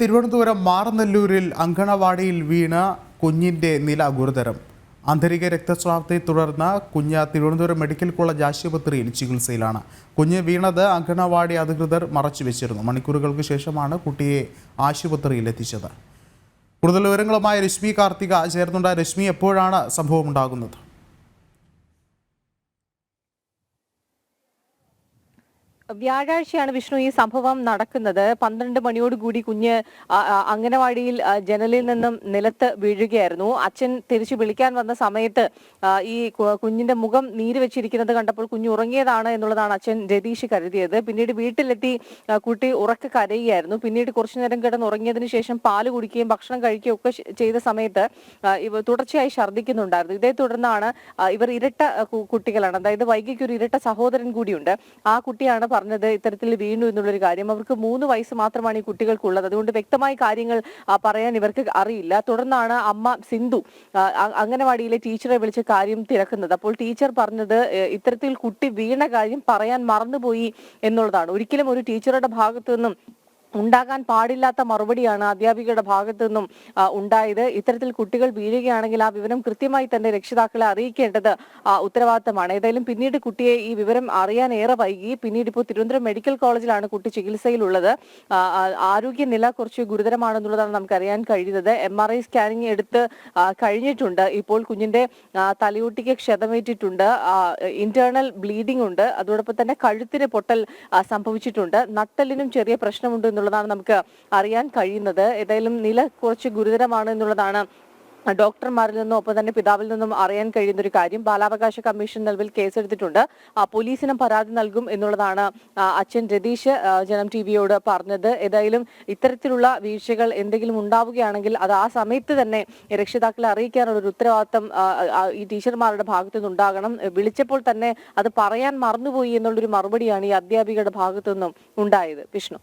തിരുവനന്തപുരം മാറനല്ലൂരിൽ അങ്കണവാടിയിൽ വീണ കുഞ്ഞിന്റെ നില ഗുരുതരം. ആന്തരിക രക്തസ്രാവത്തെ തുടർന്ന് കുഞ്ഞ് തിരുവനന്തപുരം മെഡിക്കൽ കോളേജ് ആശുപത്രിയിൽ ചികിത്സയിലാണ്. കുഞ്ഞ് വീണത് അങ്കണവാടി അധികൃതർ മറച്ചുവെച്ചിരുന്നു. മണിക്കൂറുകൾക്ക് ശേഷമാണ് കുട്ടിയെ ആശുപത്രിയിൽ എത്തിച്ചത്. കൂടുതൽ വിവരങ്ങളുമായി രശ്മി കാർത്തിക ചേർന്നുണ്ട്. രശ്മി, എപ്പോഴാണ് സംഭവം ഉണ്ടാകുന്നത്? വ്യാഴാഴ്ചയാണ് വിഷ്ണു ഈ സംഭവം നടക്കുന്നത്. 12 മണിയോടുകൂടി കുഞ്ഞ് അംഗനവാടിയിൽ ജനലിൽ നിന്നും നിലത്ത് വീഴുകയായിരുന്നു. അച്ഛൻ തിരിച്ചു വിളിക്കാൻ വന്ന സമയത്ത് ഈ കുഞ്ഞിന്റെ മുഖം നീര് വെച്ചിരിക്കുന്നത് കണ്ടപ്പോൾ കുഞ്ഞ് ഉറങ്ങിയതാണ് എന്നുള്ളതാണ് അച്ഛൻ രതീഷ് കരുതിയത്. പിന്നീട് വീട്ടിലെത്തി കുട്ടി ഉറക്കെ കരയുകയായിരുന്നു. പിന്നീട് കുറച്ചു നേരം കിടന്ന് ഉറങ്ങിയതിനു ശേഷം പാല് കുടിക്കുകയും ഭക്ഷണം കഴിക്കുകയും ഒക്കെ ചെയ്ത സമയത്ത് ഇവ തുടർച്ചയായി ഛർദ്ദിക്കുന്നുണ്ടായിരുന്നു. ഇതേ തുടർന്നാണ് ഇവർ ഇരട്ട കുട്ടികളാണ്, അതായത് വൈകിക്ക് ഒരു ഇരട്ട സഹോദരൻ കൂടിയുണ്ട്. ആ കുട്ടിയാണ് പറഞ്ഞത് ഇത്തരത്തിൽ വീണു എന്നുള്ളൊരു കാര്യം. അവർക്ക് 3 വയസ്സ് മാത്രമാണ് ഈ കുട്ടികൾക്കുള്ളത്. അതുകൊണ്ട് വ്യക്തമായ കാര്യങ്ങൾ പറയാൻ ഇവർക്ക് അറിയില്ല. തുടർന്നാണ് അമ്മ സിന്ധു അംഗനവാടിയിലെ ടീച്ചറെ വിളിച്ച് കാര്യം തിരക്കുന്നത്. അപ്പോൾ ടീച്ചർ പറഞ്ഞത് ഇത്തരത്തിൽ കുട്ടി വീണ കാര്യം പറയാൻ മറന്നുപോയി എന്നുള്ളതാണ്. ഒരിക്കലും ഒരു ടീച്ചറുടെ ഭാഗത്തു നിന്നും ഉണ്ടാകാൻ പാടില്ലാത്ത മറുപടിയാണ് അധ്യാപികയുടെ ഭാഗത്തു നിന്നും ഉണ്ടായത്. ഇത്തരത്തിൽ കുട്ടികൾ വീഴുകയാണെങ്കിൽ ആ വിവരം കൃത്യമായി തന്നെ രക്ഷിതാക്കളെ അറിയിക്കേണ്ടത് ഉത്തരവാദിത്തമാണ്. ഏതായാലും പിന്നീട് കുട്ടിയെ ഈ വിവരം അറിയാൻ ഏറെ വൈകി. പിന്നീട് ഇപ്പോൾ തിരുവനന്തപുരം മെഡിക്കൽ കോളേജിലാണ് കുട്ടി ചികിത്സയിലുള്ളത്. ആരോഗ്യനില കുറച്ച് ഗുരുതരമാണെന്നുള്ളതാണ് നമുക്ക് അറിയാൻ കഴിയുന്നത്. MRI സ്കാനിങ് എടുത്ത് കഴിഞ്ഞിട്ടുണ്ട്. ഇപ്പോൾ കുഞ്ഞിന്റെ തലയോട്ടിക്ക് ക്ഷതമേറ്റിട്ടുണ്ട്, ഇന്റേണൽ ബ്ലീഡിംഗ് ഉണ്ട്, അതോടൊപ്പം തന്നെ കഴുത്തിന് പൊട്ടൽ സംഭവിച്ചിട്ടുണ്ട്, നട്ടലിനും ചെറിയ പ്രശ്നമുണ്ട് എന്നുള്ളതാണ് നമുക്ക് അറിയാൻ കഴിയുന്നത്. ഏതായാലും നില കുറച്ച് ഗുരുതരമാണ് എന്നുള്ളതാണ് ഡോക്ടർമാരിൽ നിന്നും ഒപ്പം തന്നെ പിതാവിൽ നിന്നും അറിയാൻ കഴിയുന്ന ഒരു കാര്യം. ബാലാവകാശ കമ്മീഷൻ നിലവിൽ കേസെടുത്തിട്ടുണ്ട്. പോലീസിനും പരാതി നൽകും എന്നുള്ളതാണ് അച്ഛൻ രതീഷ് ജനം ടിവിയോട് പറഞ്ഞത്. ഏതായാലും ഇത്തരത്തിലുള്ള വീഴ്ചകൾ എന്തെങ്കിലും ഉണ്ടാവുകയാണെങ്കിൽ അത് ആ സമയത്ത് തന്നെ രക്ഷിതാക്കളെ അറിയിക്കാനുള്ള ഒരു ഉത്തരവാദിത്തം ഈ ടീച്ചർമാരുടെ ഭാഗത്തു നിന്നുണ്ടാകണം. വിളിച്ചപ്പോൾ തന്നെ അത് പറയാൻ മറന്നുപോയി എന്നുള്ളൊരു മറുപടിയാണ് ഈ അധ്യാപികയുടെ ഭാഗത്തു നിന്നും ഉണ്ടായത്. വിഷ്ണു.